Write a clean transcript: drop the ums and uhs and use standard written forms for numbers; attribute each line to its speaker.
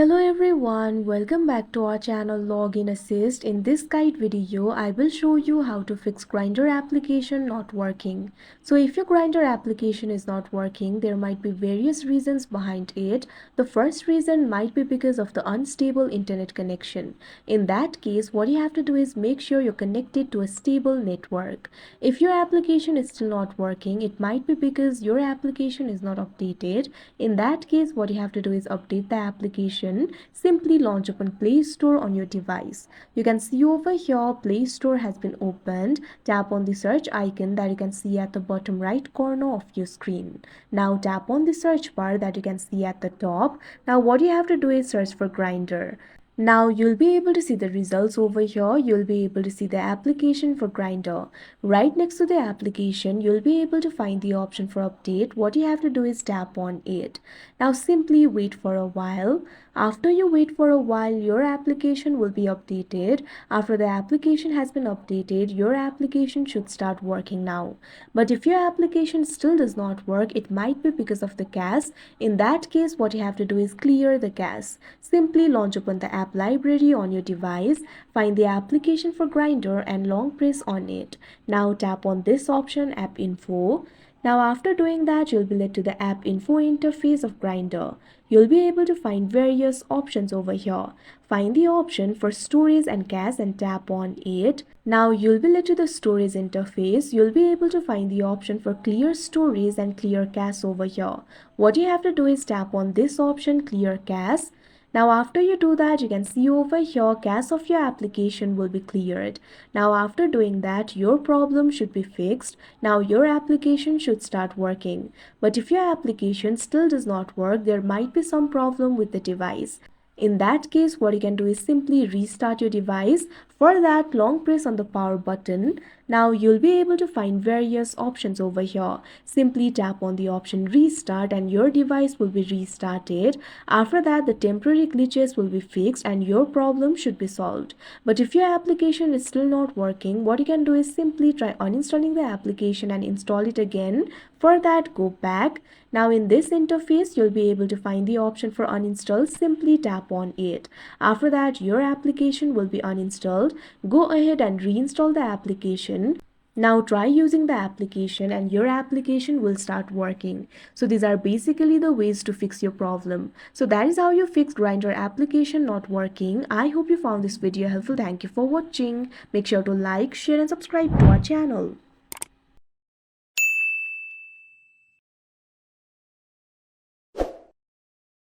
Speaker 1: Hello everyone, welcome back to our channel Login Assist. In this guide video, I will show you how to fix Grindr application not working. So if your Grindr application is not working, there might be various reasons behind it. The first reason might be because of the unstable internet connection. In that case, what you have to do is make sure you're connected to a stable network. If your application is still not working, it might be because your application is not updated. In that case, what you have to do is update the application. Simply launch open Play Store on your device. You can see over here Play Store has been opened. Tap on the search icon that you can see at the bottom right corner of your screen. Now tap on the search bar that you can see at the top. Now what you have to do is search for Grindr. Now you'll be able to see the results over here. You'll be able to see the application for Grindr. Right next to the application, you'll be able to find the option for update. What you have to do is tap on it. Now simply wait for a while. After you wait for a while, your application will be updated. After the application has been updated, your application should start working now. But if your application still does not work, it might be because of the cache. In that case, what you have to do is clear the cache. Simply launch open the app library on your device, find the application for Grindr and long press on it. Now tap on this option, App Info. Now after doing that, you'll be led to the app info interface of Grindr. You'll be able to find various options over here. Find the option for storage and cache and tap on it. Now you'll be led to the storage interface. You'll be able to find the option for clear storage and clear cache over here. What you have to do is tap on this option, clear cache. Now after you do that, you can see over here cache of your application will be cleared. Now after doing that, your problem should be fixed. Now your application should start working. But if your application still does not work, there might be some problem with the device. In that case, what you can do is simply restart your device. For that, long press on the power button. Now you'll be able to find various options over here. Simply tap on the option restart and your device will be restarted. After that, the temporary glitches will be fixed and your problem should be solved. But if your application is still not working, what you can do is simply try uninstalling the application and install it again. For that, go back. Now in this interface, you'll be able to find the option for uninstall. Simply tap on it. After that, your application will be uninstalled. Go ahead and reinstall the application. Now try using the application and your application will start working. So these are basically the ways to fix your problem. So that is how you fix Grindr application not working. I hope you found this video helpful. Thank you for watching. Make sure to like, share and subscribe to our channel.